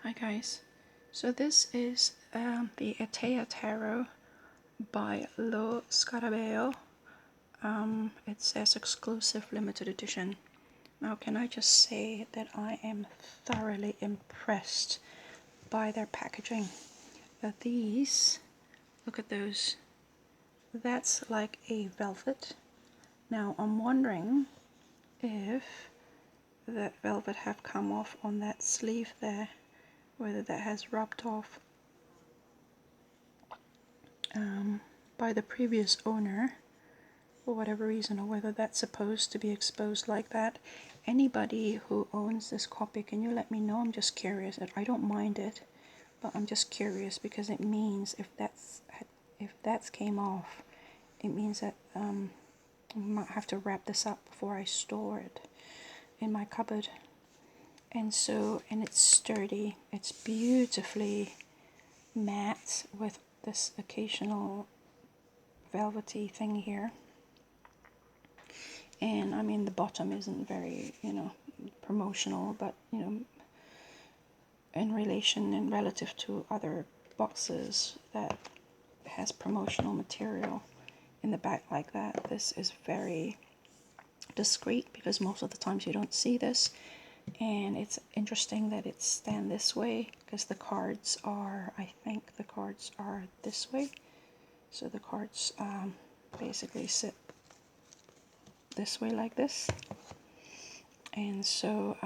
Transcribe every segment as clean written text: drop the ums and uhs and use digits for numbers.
Hi guys, so this is the Etteilla Tarot by Lo Scarabeo. It says exclusive limited edition. Now can I just say that I am thoroughly impressed by their packaging. These, look at those, that's like a velvet. Now I'm wondering if that velvet have come off on that sleeve there, whether that has rubbed off by the previous owner for whatever reason, or whether that's supposed to be exposed like that. Anybody who owns this copy, can you let me know? I'm just curious. I don't mind it, but I'm just curious because it means if that's came off, it means that I might have to wrap this up before I store it in my cupboard. And it's sturdy. It's beautifully matte with this occasional velvety thing here. And I mean, the bottom isn't very, promotional, but, in relation and relative to other boxes that has promotional material in the back like that, this is very discreet because most of the times you don't see this. And it's interesting that it's stand this way because the cards are, I think the cards are this way. So the cards basically sit this way like this. And so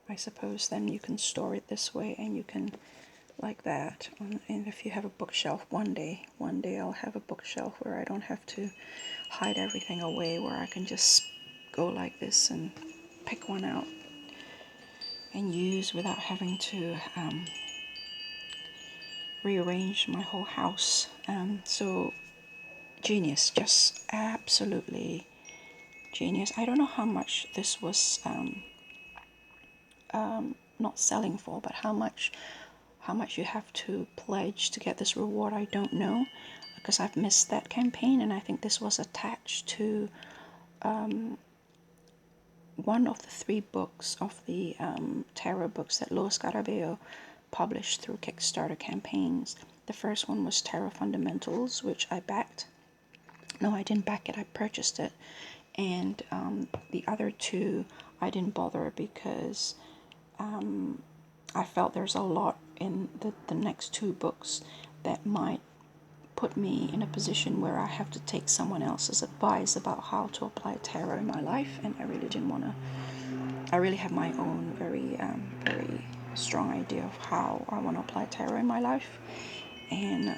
I suppose then you can store it this way and you can like that. And if you have a bookshelf one day I'll have a bookshelf where I don't have to hide everything away, where I can just go like this and pick one out and use without having to rearrange my whole house. So genius, just absolutely genius. I don't know how much this was not selling for, but how much you have to pledge to get this reward, I don't know, because I've missed that campaign. And I think this was attached to one of the 3 books of the tarot books that Lo Scarabeo published through Kickstarter campaigns. The first one was Tarot Fundamentals, which I backed. No, I didn't back it, I purchased it. And the other 2 I didn't bother because I felt there's a lot in the next 2 books that might put me in a position where I have to take someone else's advice about how to apply tarot in my life, and I really didn't want to. I really have my own very strong idea of how I want to apply tarot in my life, and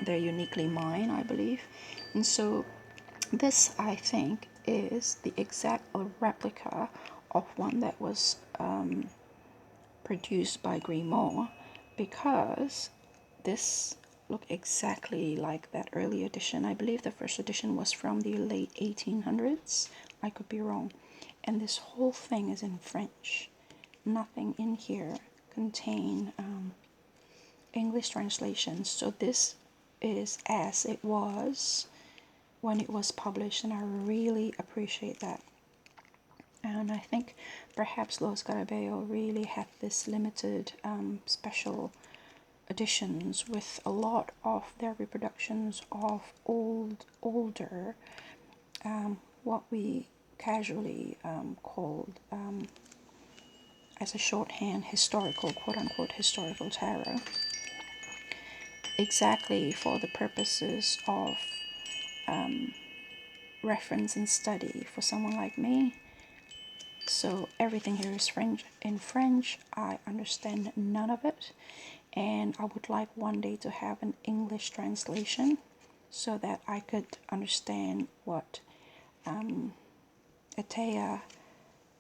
they're uniquely mine, I believe. And so this, I think, is the exact replica of one that was produced by Grimaud, because this look exactly like that early edition. I believe the first edition was from the late 1800s. I could be wrong. And this whole thing is in French. Nothing in here contain English translations. So this is as it was when it was published, and I really appreciate that. And I think perhaps Lo Scarabeo really had this limited special editions with a lot of their reproductions of older, what we casually called, as a shorthand, historical, quote-unquote historical tarot, exactly for the purposes of reference and study for someone like me. So everything here is in French. I understand none of it, and I would like one day to have an English translation so that I could understand what Etteilla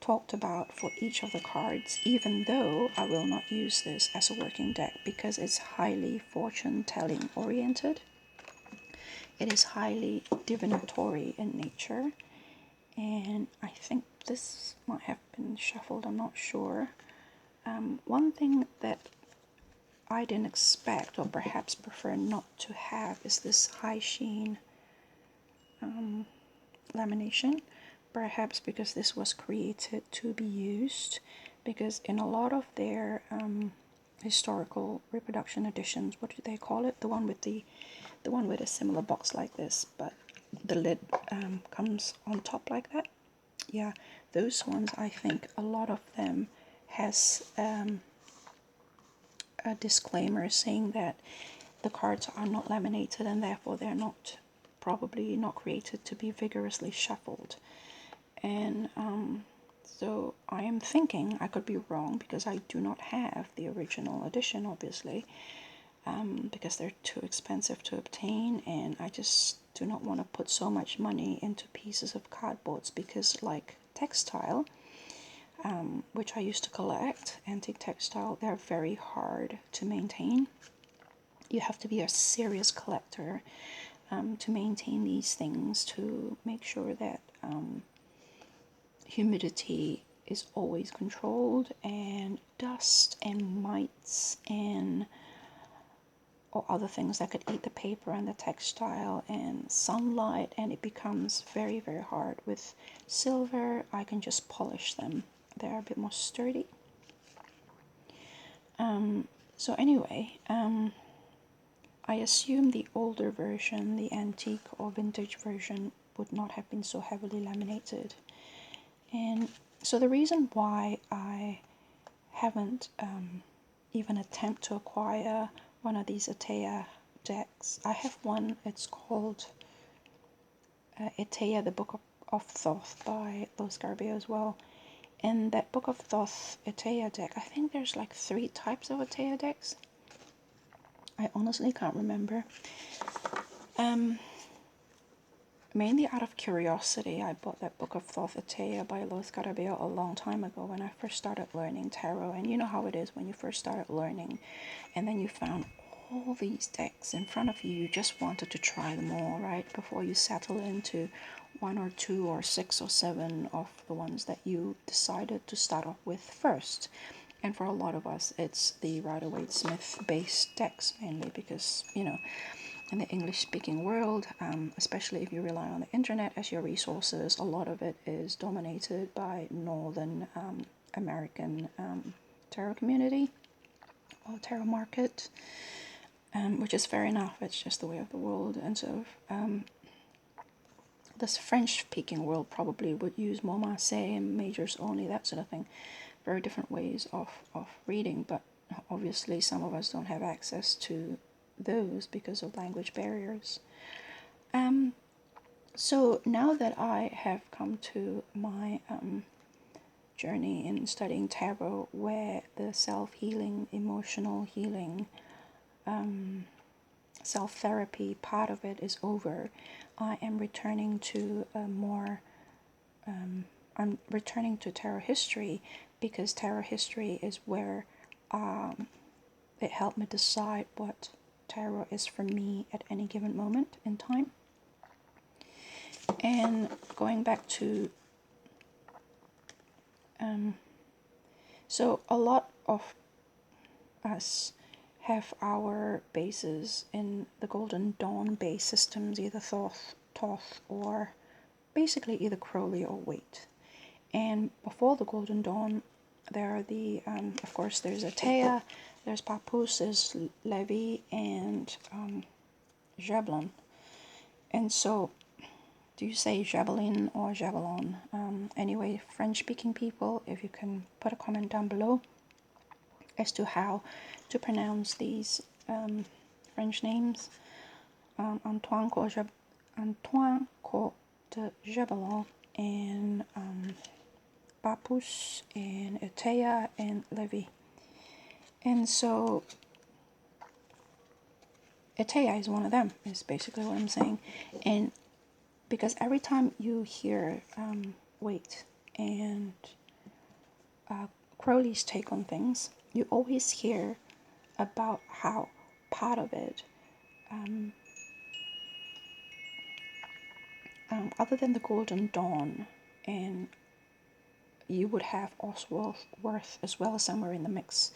talked about for each of the cards, even though I will not use this as a working deck because it's highly fortune-telling oriented. It is highly divinatory in nature, and I think this might have been shuffled, I'm not sure. One thing that I didn't expect, or perhaps prefer not to have, is this high sheen lamination. Perhaps because this was created to be used because in a lot of their historical reproduction editions, what do they call it? The one with a similar box like this, but the lid comes on top like that. Yeah, those ones, I think a lot of them has a disclaimer saying that the cards are not laminated and therefore they're not probably not created to be vigorously shuffled. And so I am thinking, I could be wrong because I do not have the original edition, obviously, because they're too expensive to obtain, and I just do not want to put so much money into pieces of cardboards, because like textile, which I used to collect, antique textile, they're very hard to maintain. You have to be a serious collector to maintain these things, to make sure that humidity is always controlled, and dust and mites and or other things that could eat the paper and the textile, and sunlight, and it becomes very, very hard. With silver, I can just polish them. They're a bit more sturdy. So anyway, I assume the older version, the antique or vintage version, would not have been so heavily laminated. And so the reason why I haven't even attempt to acquire one of these Etteilla decks, I have one, it's called Etteilla, the Book of Thoth by Lo Scarabeo as well. In that Book of Thoth Etteilla deck, I think there's like 3 types of Etteilla decks. I honestly can't remember. Mainly out of curiosity, I bought that Book of Thoth Etteilla by Lo Scarabeo a long time ago when I first started learning tarot. And you know how it is when you first started learning, and then you found all these decks in front of you. You just wanted to try them all, right? Before you settle into 1 or 2 or 6 or 7 of the ones that you decided to start off with first. And for a lot of us, it's the Rider-Waite-Smith based decks mainly, because, you know, in the English-speaking world, especially if you rely on the internet as your resources, a lot of it is dominated by Northern American tarot community or tarot market, which is fair enough. It's just the way of the world. And so this French-speaking world probably would use more Marseille and majors only, that sort of thing. Very different ways of reading, but obviously some of us don't have access to those because of language barriers. So now that I have come to my journey in studying tarot, where the self-healing, emotional healing, self-therapy part of it is over, I am returning to I'm returning to tarot history, because tarot history is where it helped me decide what tarot is for me at any given moment in time. And going back to so a lot of us have our bases in the Golden Dawn base systems, either Thoth, or basically either Crowley or Waite. And before the Golden Dawn, there are the of course there's Etteilla, there's Papoose, there's Levy, and Jablon. And so, do you say Javelin or Javelin? Anyway, French-speaking people, if you can put a comment down below as to how to pronounce these French names. Antoine de Javelin, and Papoose, and Etteilla, and Levy. And so Etteilla is one of them, is basically what I'm saying. And because every time you hear Waite and Crowley's take on things, you always hear about how part of it, other than the Golden Dawn, and you would have Oswald-Worth as well somewhere in the mix.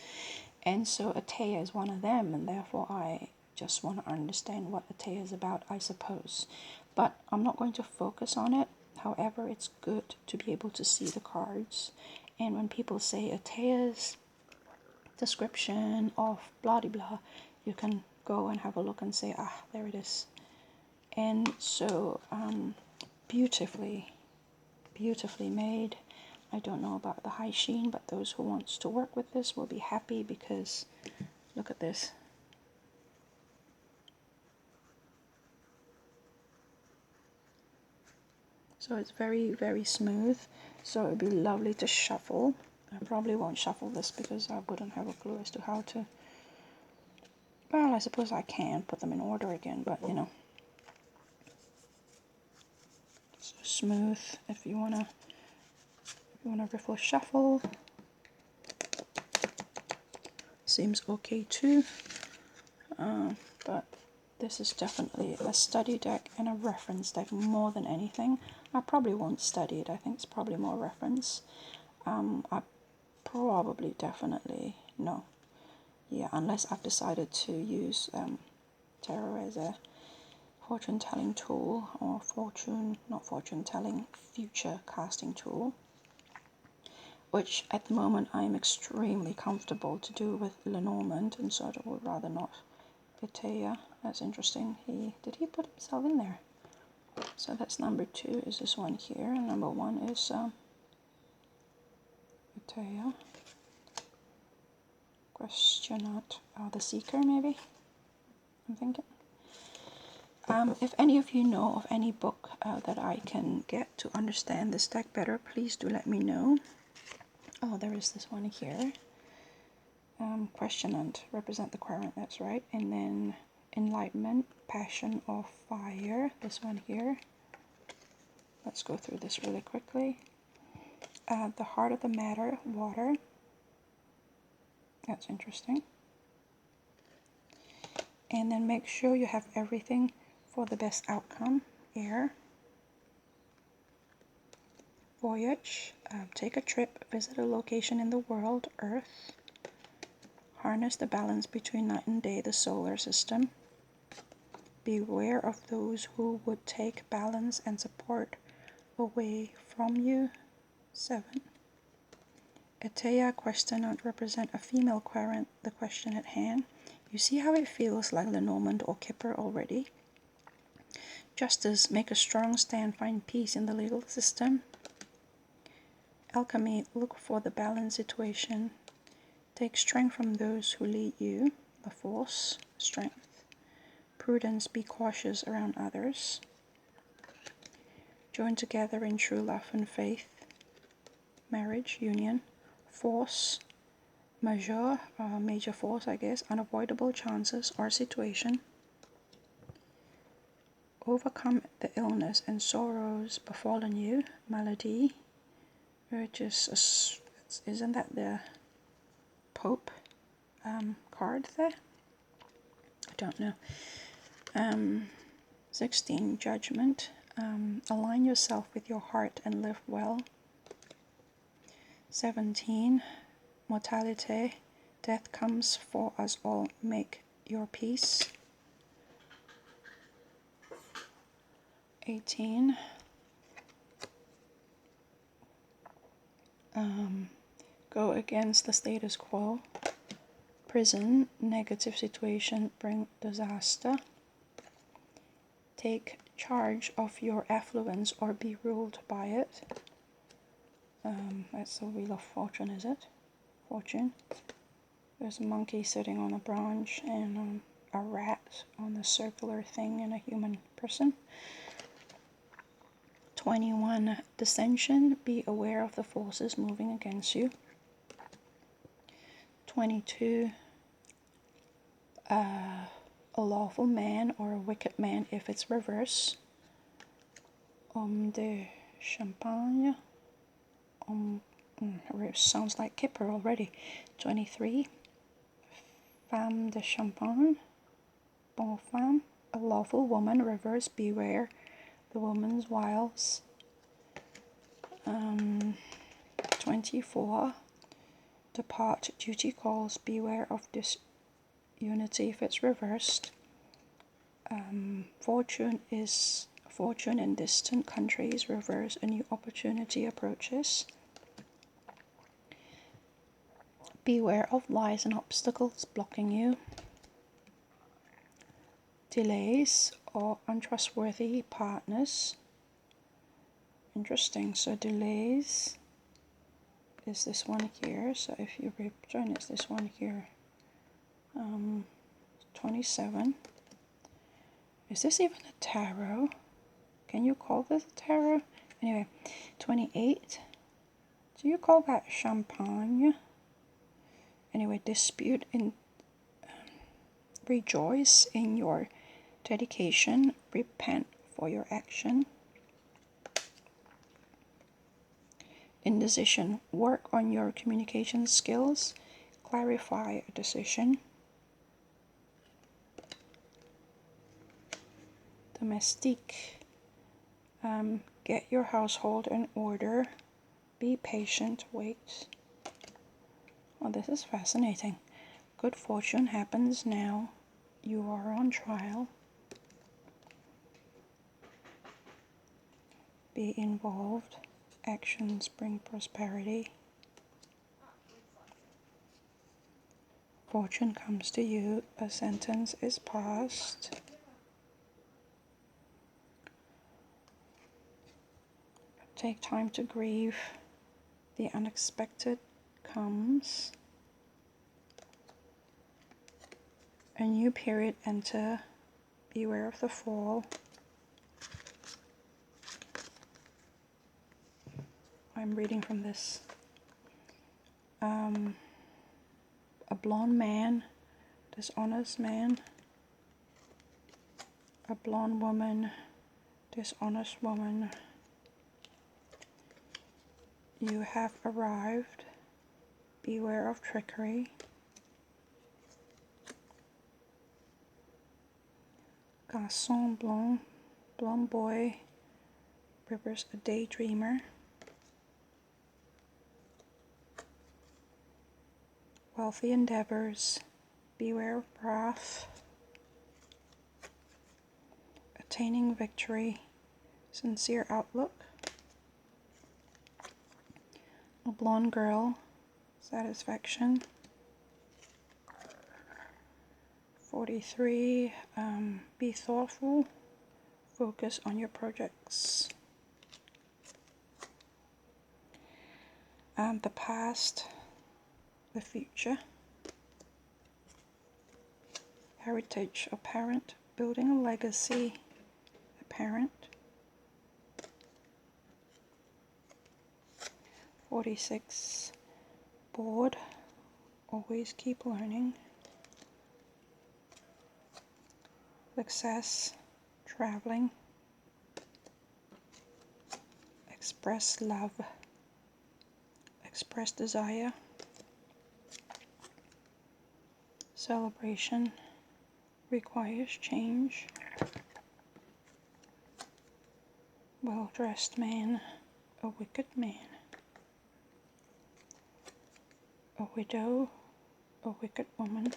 And so Etteilla is one of them, and therefore I just want to understand what Etteilla is about, I suppose. But I'm not going to focus on it. However, it's good to be able to see the cards And when people say Etteilla's description of blah de blah, you can go and have a look and say, ah, there it is. And so beautifully made. I don't know about the high sheen, but those who want to work with this will be happy, because look at this. So it's very smooth, so it'd be lovely to shuffle. I probably won't shuffle this because I wouldn't have a clue as to how to. Well, I suppose I can put them in order again, but you know. So smooth. If you wanna riffle shuffle, seems okay too. But this is definitely a study deck and a reference deck more than anything. I probably won't study it. I think it's probably more reference. I probably definitely no. Yeah, unless I've decided to use tarot as a fortune telling tool, or not fortune telling, future casting tool, which at the moment I'm extremely comfortable to do with Lenormand, and so I would rather not. Etteilla, that's interesting. Did he put himself in there? So that's number 2 is this one here, and number 1 is Etteilla. Questionat, the Seeker, maybe, I'm thinking. If any of you know of any book that I can get to understand this deck better, please do let me know. Oh, there is this one here. Questionant, represent the current, that's right. And then Enlightenment, Passion or Fire, this one here. Let's go through this really quickly. The Heart of the Matter, Water. That's interesting. And then make sure you have everything for the best outcome, Air. Voyage, take a trip, visit a location in the world, Earth. Harness the balance between night and day, the solar system. Beware of those who would take balance and support away from you, 7. Etteilla Questionant, represent a female querent, the question at hand. You see how it feels like Lenormand or Kipper already? Justice, make a strong stand, find peace in the legal system. Alchemy, look for the balanced situation. Take strength from those who lead you, the Force, strength. Prudence, be cautious around others. Join together in true love and faith. Marriage, union. Force, major force, I guess, unavoidable chances or situation. Overcome the illness and sorrows befallen you, malady, which is, isn't that the Pope card there? I don't know. 16, Judgment. Align yourself with your heart and live well. 17, Mortality. Death comes for us all. Make your peace. 18, go against the status quo. Prison, negative situation, bring disaster. Take charge of your affluence or be ruled by it. That's the Wheel of Fortune, is it? Fortune. There's a monkey sitting on a branch, and a rat on the circular thing, and a human person. 21, Dissension, be aware of the forces moving against you. 22, a lawful man or a wicked man if it's reverse. Homme de Champagne. Sounds like Kipper already. 23, Femme de Champagne. Bonne femme, a lawful woman, reverse, beware the woman's wiles. 24, depart, duty calls, beware of disunity if it's reversed. Fortune in distant countries, reverse, a new opportunity approaches. Beware of lies and obstacles blocking you. Delays or untrustworthy partners. Interesting. So delays is this one here. So if you return, it's this one here. 27. Is this even a tarot? Can you call this a tarot? Anyway, 28. Do you call that champagne? Anyway, dispute in rejoice in your dedication, repent for your action. Indecision, work on your communication skills, clarify a decision. Domestique, get your household in order, be patient, wait. Oh, this is fascinating. Good fortune happens now, you are on trial. Be involved, actions bring prosperity. Fortune comes to you, a sentence is passed. Take time to grieve, the unexpected comes. A new period enter, beware of the fall. I'm reading from this. A blonde man, dishonest man. A blonde woman, dishonest woman. You have arrived, beware of trickery. Garçon blond, blonde boy, River's a daydreamer. Wealthy endeavors, beware of wrath. Attaining victory, sincere outlook. A blonde girl, satisfaction. 43, be thoughtful, focus on your projects. The past, the future. Heritage, a parent, building a legacy, a parent. 46, bored, always keep learning. Success, traveling. Express love, express desire. Celebration, requires change. Well-dressed man, a wicked man. A widow, a wicked woman.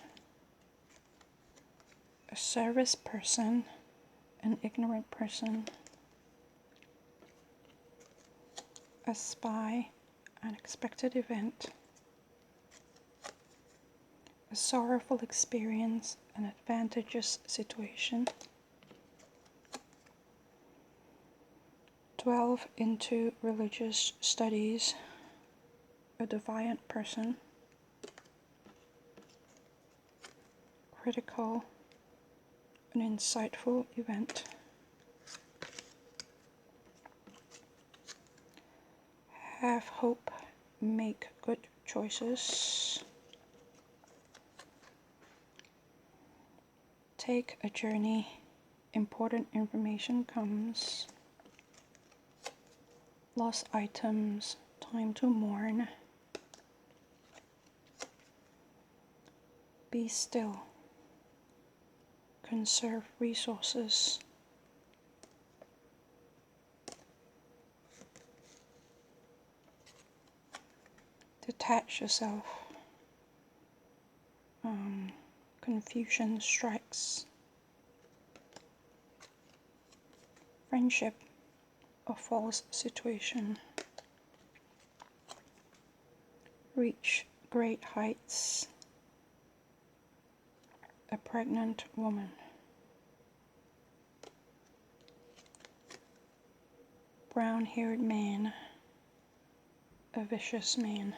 A service person, an ignorant person. A spy, unexpected event. A sorrowful experience, an advantageous situation. 12 into religious studies, a defiant person. Critical, an insightful event. Have hope, make good choices. Take a journey, important information comes. Lost items, time to mourn. Be still, conserve resources. Detach yourself. Confusion strikes. Friendship, a false situation. Reach Great heights. A pregnant woman. Brown-haired man. A vicious man.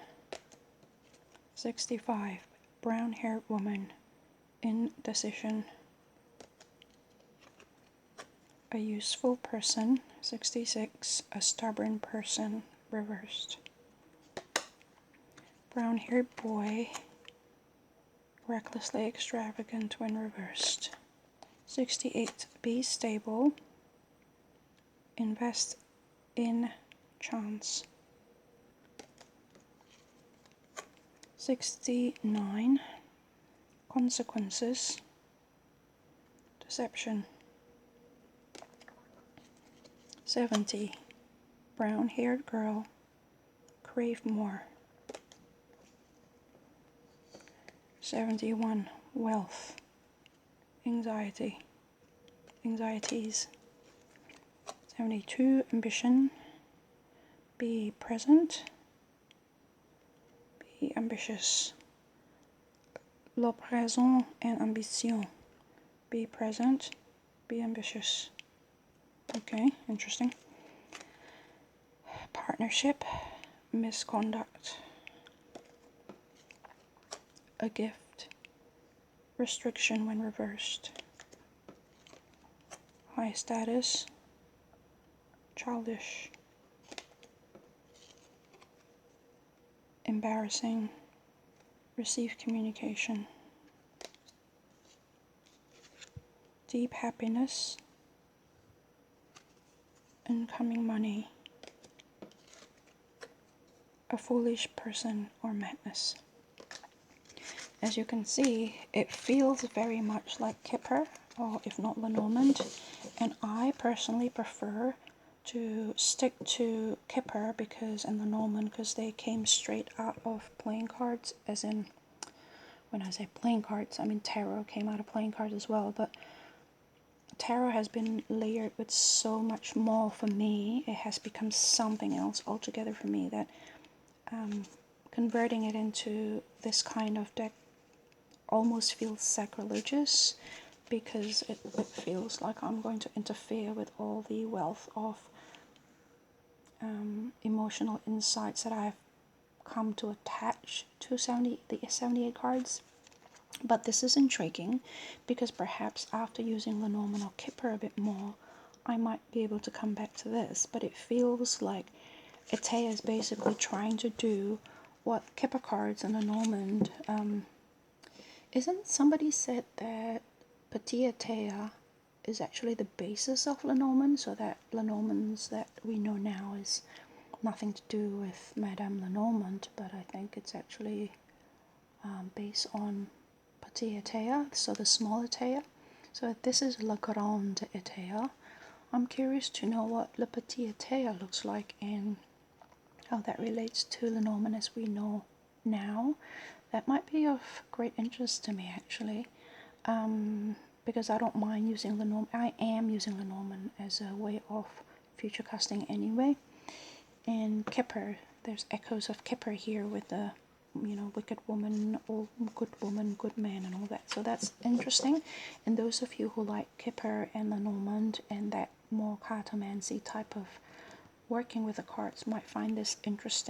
65. Brown-haired woman. Indecision. A useful person. 66. A stubborn person. Reversed. Brown-haired boy. Recklessly extravagant when reversed. 68. Be stable. Invest in chance. 69. Consequences. Deception. 70. Brown-haired girl. Crave more. 71. Wealth. Anxiety. Anxieties. 72. Ambition. Be present. Be ambitious. Le présent and ambition. Be present. Be ambitious. Okay, interesting. Partnership. Misconduct. A gift. Restriction when reversed. High status. Childish. Embarrassing. Receive communication. Deep happiness. Incoming money. A foolish person or madness. As you can see, it feels very much like Kipper, or if not Lenormand, and I personally prefer to stick to Kipper and Lenormand because they came straight out of playing cards, as in, when I say playing cards, I mean tarot came out of playing cards as well, but tarot has been layered with so much more for me. It has become something else altogether for me that converting it into this kind of deck almost feels sacrilegious because it feels like I'm going to interfere with all the wealth of emotional insights that I've come to attach to the 78 cards. But this is intriguing because perhaps after using Lenormand or Kipper a bit more, I might be able to come back to this. But it feels like Etteilla is basically trying to do what Kipper cards and Lenormand. Isn't somebody said that Petit Etteilla is actually the basis of Lenormand, so that Lenormands that we know now is nothing to do with Madame Lenormand, but I think it's actually based on Petit Etteilla, so the small Etteilla. So this is Le Grand Etteilla. I'm curious to know what Le Petit Etteilla looks like and how that relates to Lenormand as we know now. That might be of great interest to me actually, because I don't mind using Lenormand. I am using Lenormand as a way of future casting anyway. And Kipper, there's echoes of Kipper here with the, wicked woman, or good man and all that. So that's interesting. And those of you who like Kipper and Lenormand and that more cartomancy type of working with the cards might find this interesting.